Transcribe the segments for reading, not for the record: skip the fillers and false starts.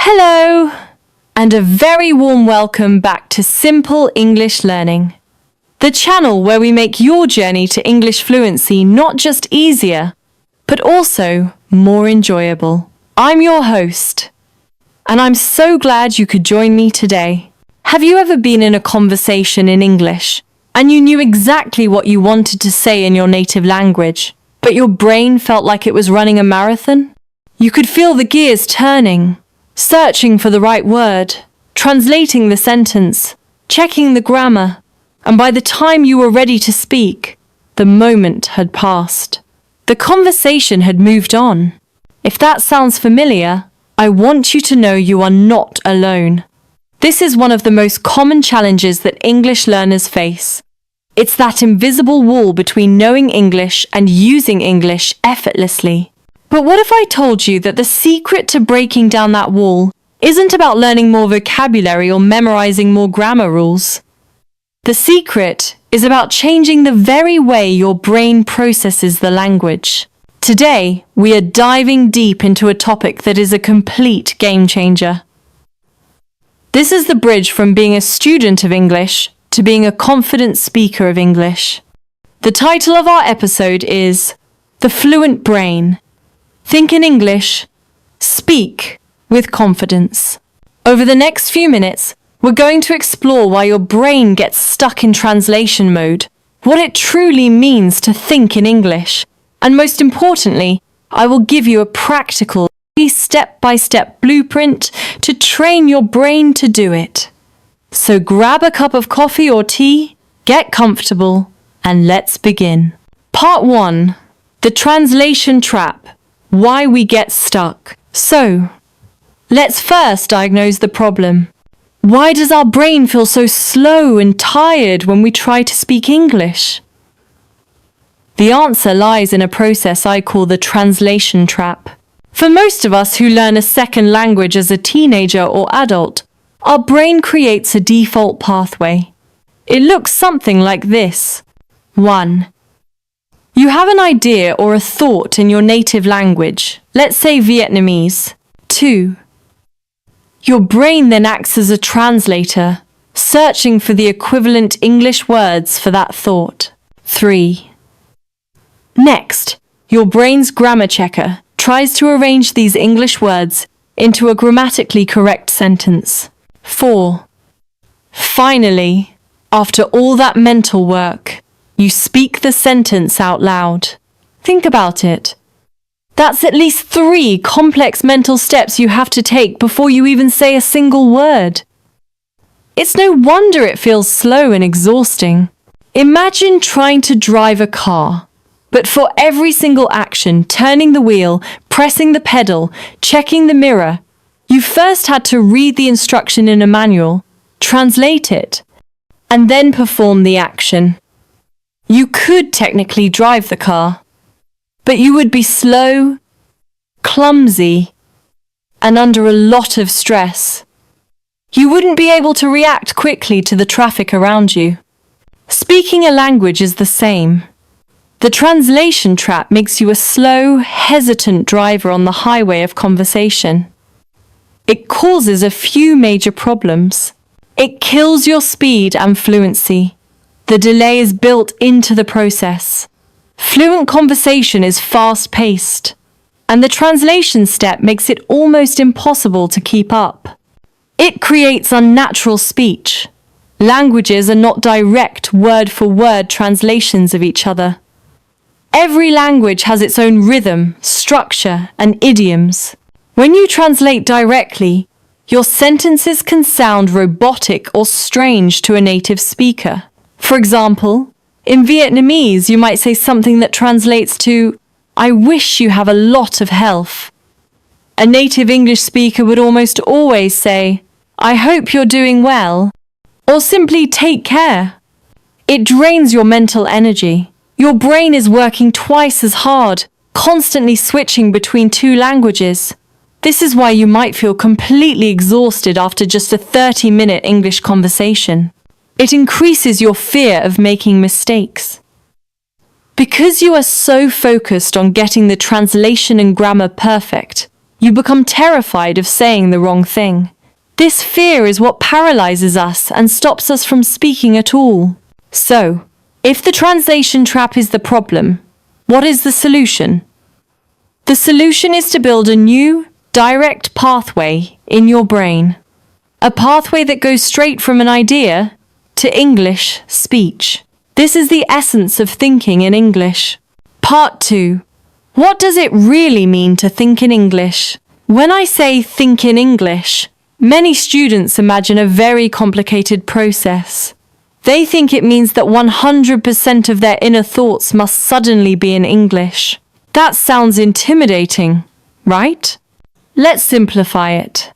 Hello, and a very warm welcome back to Simple English Learning, the channel where we make your journey to English fluency not just easier, but also more enjoyable. I'm your host, and I'm so glad you could join me today. Have you ever been in a conversation in English and you knew exactly what you wanted to say in your native language, but your brain felt like it was running a marathon? You could feel the gears turning, searching for the right word, translating the sentence, checking the grammar, and by the time you were ready to speak, the moment had passed. The conversation had moved on. If that sounds familiar, I want you to know you are not alone. This is one of the most common challenges that English learners face. It's that invisible wall between knowing English and using English effortlessly. But what if I told you that the secret to breaking down that wall isn't about learning more vocabulary or memorizing more grammar rules? The secret is about changing the very way your brain processes the language. Today, we are diving deep into a topic that is a complete game changer. This is the bridge from being a student of English to being a confident speaker of English. The title of our episode is The Fluent Brain. Think in English, speak with confidence. Over the next few minutes, we're going to explore why your brain gets stuck in translation mode, what it truly means to think in English, and most importantly, I will give you a practical, step-by-step blueprint to train your brain to do it. So grab a cup of coffee or tea, get comfortable, and let's begin. Part 1. The Translation Trap. Why we get stuck. So, let's first diagnose the problem. Why does our brain feel so slow and tired when we try to speak English? The answer lies in a process I call the translation trap. For most of us who learn a second language as a teenager or adult, our brain creates a default pathway. It looks something like this. 1. You have an idea or a thought in your native language, let's say Vietnamese. 2. Your brain then acts as a translator, searching for the equivalent English words for that thought. 3. Next, your brain's grammar checker tries to arrange these English words into a grammatically correct sentence. 4. Finally, after all that mental work, you speak the sentence out loud. Think about it. That's at least 3 complex mental steps you have to take before you even say a single word. It's no wonder it feels slow and exhausting. Imagine trying to drive a car, but for every single action, turning the wheel, pressing the pedal, checking the mirror, you first had to read the instruction in a manual, translate it, and then perform the action. You could technically drive the car, but you would be slow, clumsy, and under a lot of stress. You wouldn't be able to react quickly to the traffic around you. Speaking a language is the same. The translation trap makes you a slow, hesitant driver on the highway of conversation. It causes a few major problems. It kills your speed and fluency. The delay is built into the process. Fluent conversation is fast-paced, and the translation step makes it almost impossible to keep up. It creates unnatural speech. Languages are not direct word-for-word translations of each other. Every language has its own rhythm, structure, and idioms. When you translate directly, your sentences can sound robotic or strange to a native speaker. For example, in Vietnamese, you might say something that translates to, "I wish you have a lot of health." A native English speaker would almost always say, "I hope you're doing well," or simply "take care." It drains your mental energy. Your brain is working twice as hard, constantly switching between 2 languages. This is why you might feel completely exhausted after just a 30-minute English conversation. It increases your fear of making mistakes. Because you are so focused on getting the translation and grammar perfect, You become terrified of saying the wrong thing. This fear is what paralyzes us and stops us from speaking at all. So, if the translation trap is the problem, what is the solution? The solution is to build a new, direct pathway in your brain. A pathway that goes straight from an idea to English speech. This is the essence of thinking in English. Part 2. What does it really mean to think in English? When I say think in English, many students imagine a very complicated process. They think it means that 100% of their inner thoughts must suddenly be in English. That sounds intimidating, right? Let's simplify it.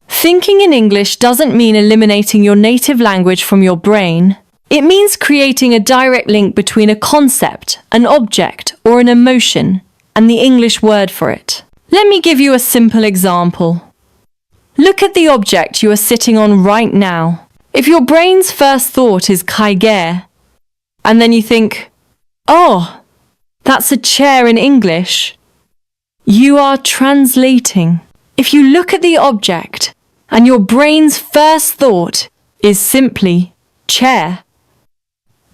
Thinking in English doesn't mean eliminating your native language from your brain. It means creating a direct link between a concept, an object, or an emotion, and the English word for it. Let me give you a simple example. Look at the object you are sitting on right now. If your brain's first thought is kaiger, and then you think, oh, that's a chair in English, you are translating. If you look at the object, and your brain's first thought is simply chair,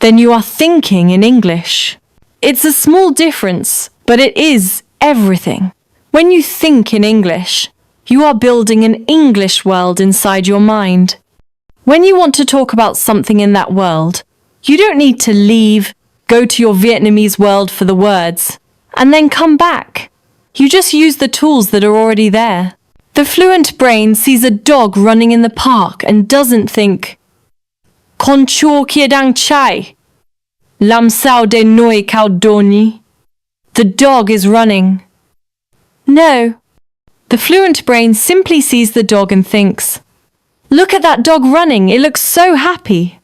then you are thinking in English. It's a small difference, but it is everything. When you think in English, you are building an English world inside your mind. When you want to talk about something in that world, you don't need to leave, go to your Vietnamese world for the words, and then come back. You just use the tools that are already there. The fluent brain sees a dog running in the park and doesn't think, Con chua kia dang chai, lam sao de noi kao doni. The dog is running. No. The fluent brain simply sees the dog and thinks, look at that dog running, it looks so happy.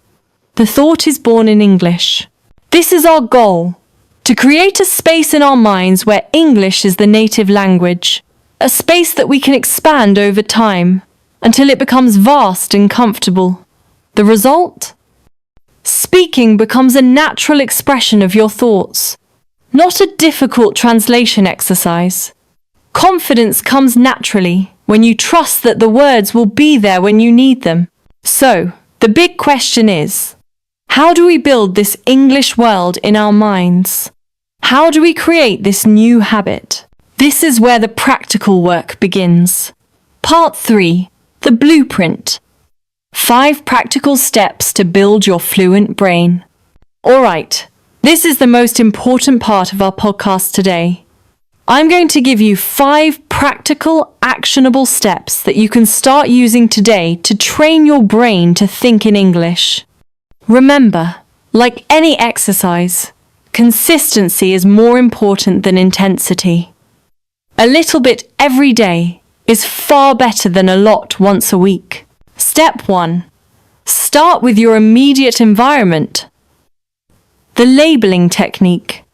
The thought is born in English. This is our goal, to create a space in our minds where English is the native language, a space that we can expand over time until it becomes vast and comfortable. The result? Speaking becomes a natural expression of your thoughts, not a difficult translation exercise. Confidence comes naturally when you trust that the words will be there when you need them. So, the big question is, how do we build this English world in our minds? How do we create this new habit? This is where the practical work begins. Part 3. The Blueprint. 5 practical steps to build your fluent brain. Alright, this is the most important part of our podcast today. I'm going to give you 5 practical, actionable steps that you can start using today to train your brain to think in English. Remember, like any exercise, consistency is more important than intensity. A little bit every day is far better than a lot once a week. Step 1. Start with your immediate environment. The labeling technique.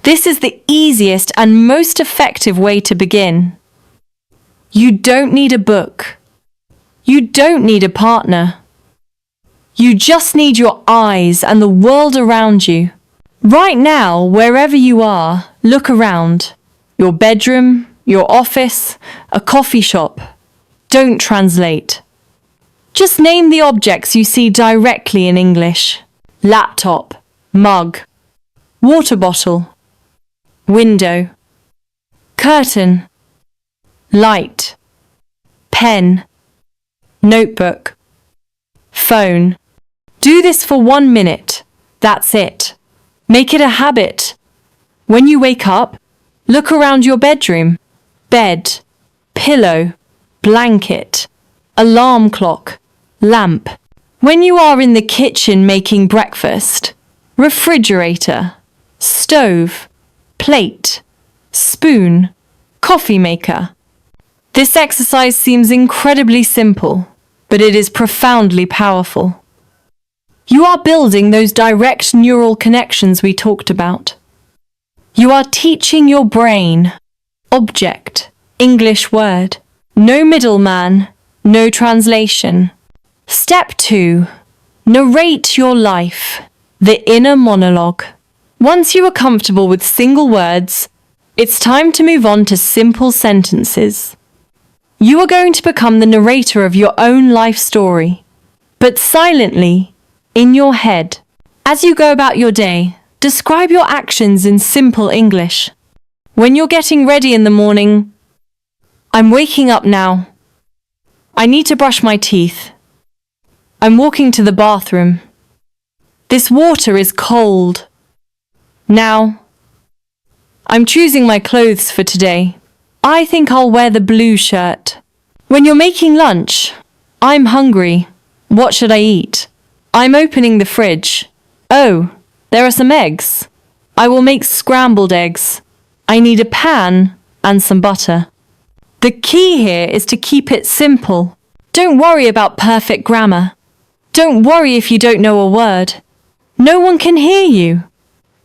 This is the easiest and most effective way to begin. You don't need a book. You don't need a partner. You just need your eyes and the world around you. Right now, wherever you are, look around. Your bedroom, your office, a coffee shop. Don't translate. Just name the objects you see directly in English. Laptop, mug, water bottle, window, curtain, light, pen, notebook, phone. Do this for 1 minute. That's it. Make it a habit. When you wake up, look around your bedroom. Bed, pillow, blanket, alarm clock, lamp. When you are in the kitchen making breakfast, refrigerator, stove, plate, spoon, coffee maker. This exercise seems incredibly simple, but it is profoundly powerful. You are building those direct neural connections we talked about. You are teaching your brain, object, English word, no middleman, no translation. Step 2. Narrate your life, the inner monologue. Once you are comfortable with single words, it's time to move on to simple sentences. You are going to become the narrator of your own life story, but silently, in your head. As you go about your day, describe your actions in simple English. When you're getting ready in the morning, I'm waking up now. I need to brush my teeth. I'm walking to the bathroom. This water is cold. Now, I'm choosing my clothes for today. I think I'll wear the blue shirt. When you're making lunch, I'm hungry. What should I eat? I'm opening the fridge. Oh, there are some eggs. I will make scrambled eggs. I need a pan and some butter. The key here is to keep it simple. Don't worry about perfect grammar. Don't worry if you don't know a word. No one can hear you.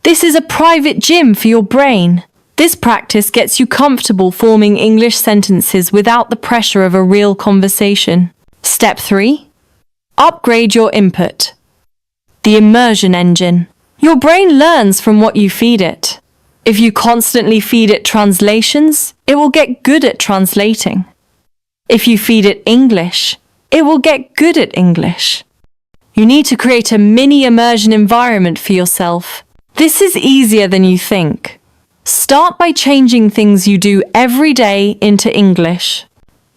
This is a private gym for your brain. This practice gets you comfortable forming English sentences without the pressure of a real conversation. Step 3. Upgrade your input. The immersion engine. Your brain learns from what you feed it. If you constantly feed it translations, it will get good at translating. If you feed it English, it will get good at English. You need to create a mini immersion environment for yourself. This is easier than you think. Start by changing things you do every day into English.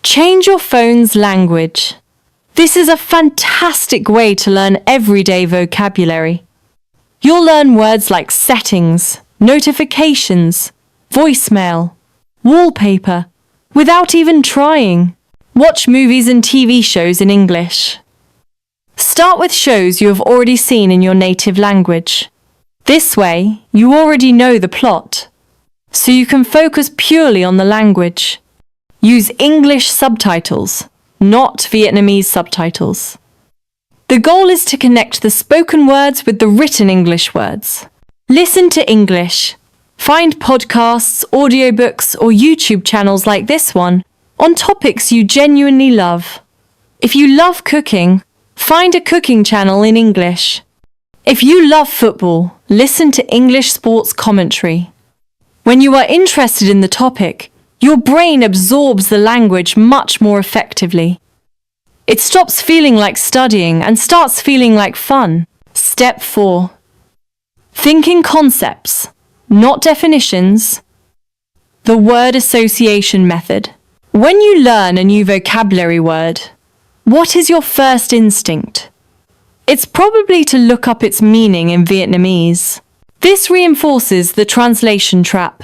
Change your phone's language. This is a fantastic way to learn everyday vocabulary. You'll learn words like settings, notifications, voicemail, wallpaper, without even trying. Watch movies and TV shows in English. Start with shows you have already seen in your native language. This way, you already know the plot, so you can focus purely on the language. Use English subtitles, not Vietnamese subtitles. The goal is to connect the spoken words with the written English words. Listen to English. Find podcasts, audiobooks, or YouTube channels like this one on topics you genuinely love. If you love cooking, find a cooking channel in English. If you love football, listen to English sports commentary. When you are interested in the topic, your brain absorbs the language much more effectively. It stops feeling like studying and starts feeling like fun. Step 4. Think in concepts, not definitions. The word association method. When you learn a new vocabulary word, what is your first instinct? It's probably to look up its meaning in Vietnamese. This reinforces the translation trap.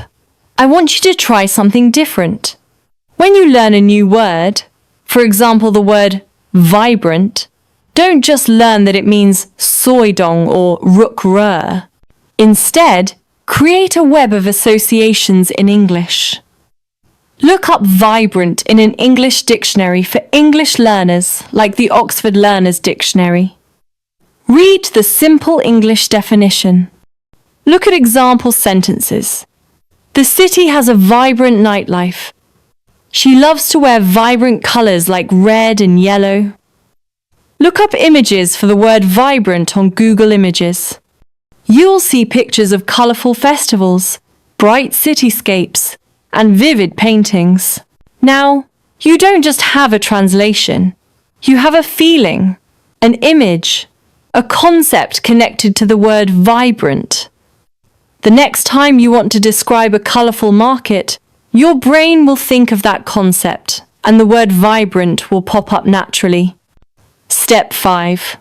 I want you to try something different. When you learn a new word, for example the word vibrant, don't just learn that it means soi dong or ruk rur. Instead, create a web of associations in English. Look up vibrant in an English dictionary for English learners, like the Oxford Learners Dictionary. Read the simple English definition. Look at example sentences. The city has a vibrant nightlife. She loves to wear vibrant colors like red and yellow. Look up images for the word vibrant on Google Images. You'll see pictures of colorful festivals, bright cityscapes, and vivid paintings. Now, you don't just have a translation. You have a feeling, an image, a concept connected to the word vibrant. The next time you want to describe a colorful market, your brain will think of that concept, and the word vibrant will pop up naturally. Step 5.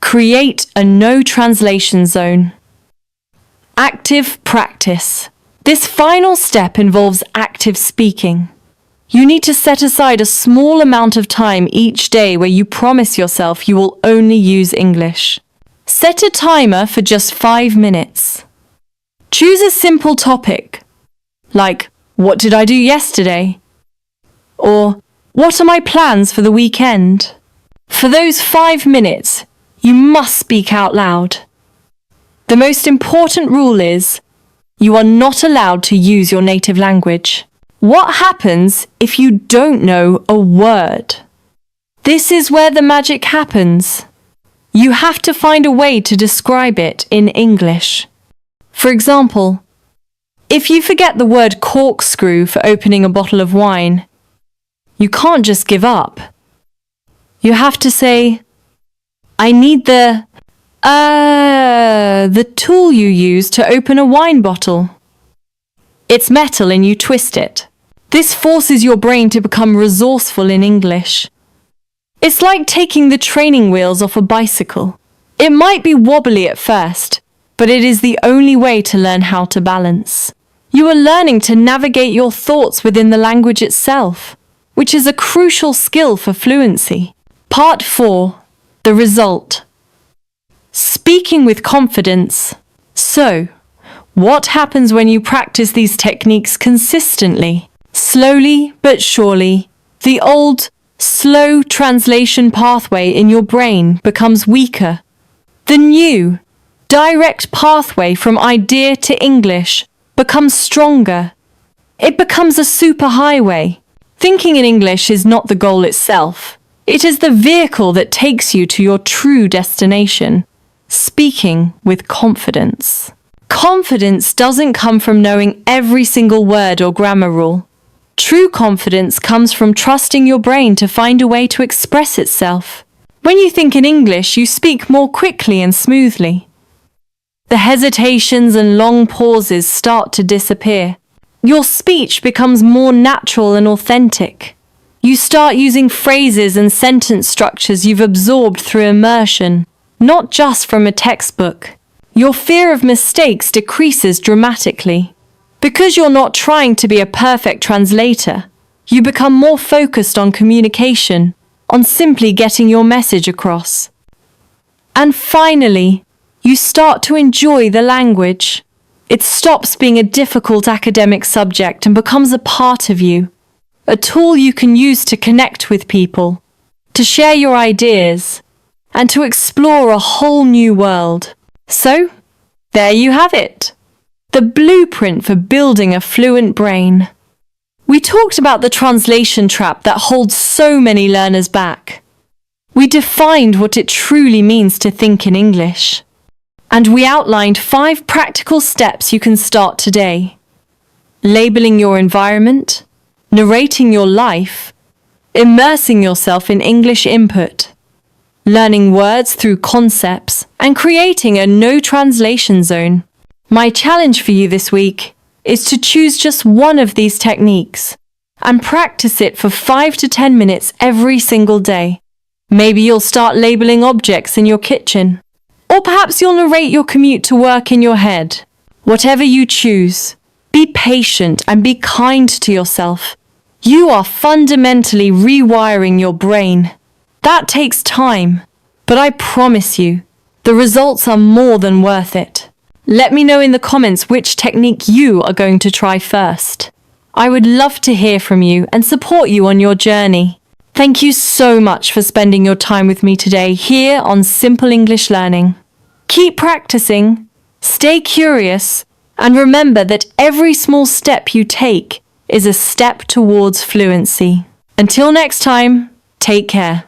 Create a no translation zone. Active practice. This final step involves active speaking. You need to set aside a small amount of time each day where you promise yourself you will only use English. Set a timer for just 5 minutes. Choose a simple topic, like, what did I do yesterday? Or, what are my plans for the weekend? For those 5 minutes, you must speak out loud. The most important rule is, you are not allowed to use your native language. What happens if you don't know a word? This is where the magic happens. You have to find a way to describe it in English. For example, if you forget the word corkscrew for opening a bottle of wine, You can't just give up. You have to say, I need the tool you use to open a wine bottle. It's metal and you twist it. This forces your brain to become resourceful in English. It's like taking the training wheels off a bicycle. It might be wobbly at first, but it is the only way to learn how to balance. You are learning to navigate your thoughts within the language itself, which is a crucial skill for fluency. Part 4. The result. Speaking with confidence. So, what happens when you practice these techniques consistently? Slowly but surely, the old, slow translation pathway in your brain becomes weaker. The new, direct pathway from idea to English becomes stronger. It becomes a superhighway. Thinking in English is not the goal itself. It is the vehicle that takes you to your true destination. Speaking with confidence. Confidence doesn't come from knowing every single word or grammar rule. True confidence comes from trusting your brain to find a way to express itself. When you think in English, you speak more quickly and smoothly. The hesitations and long pauses start to disappear. Your speech becomes more natural and authentic. You start using phrases and sentence structures you've absorbed through immersion, not just from a textbook. Your fear of mistakes decreases dramatically. Because you're not trying to be a perfect translator, you become more focused on communication, on simply getting your message across. And finally, you start to enjoy the language. It stops being a difficult academic subject and becomes a part of you, a tool you can use to connect with people, to share your ideas, and to explore a whole new world. So, there you have it. The blueprint for building a fluent brain. We talked about the translation trap that holds so many learners back. We defined what it truly means to think in English. And we outlined 5 practical steps you can start today. Labeling your environment, narrating your life, immersing yourself in English input, learning words through concepts, and creating a no translation zone. My challenge for you this week is to choose just one of these techniques and practice it for 5 to 10 minutes every single day. Maybe you'll start labeling objects in your kitchen, or perhaps you'll narrate your commute to work in your head. Whatever you choose, be patient and be kind to yourself. You are fundamentally rewiring your brain. That takes time, but I promise you, the results are more than worth it. Let me know in the comments which technique you are going to try first. I would love to hear from you and support you on your journey. Thank you so much for spending your time with me today here on Simple English Learning. Keep practicing, stay curious, and remember that every small step you take is a step towards fluency. Until next time, take care.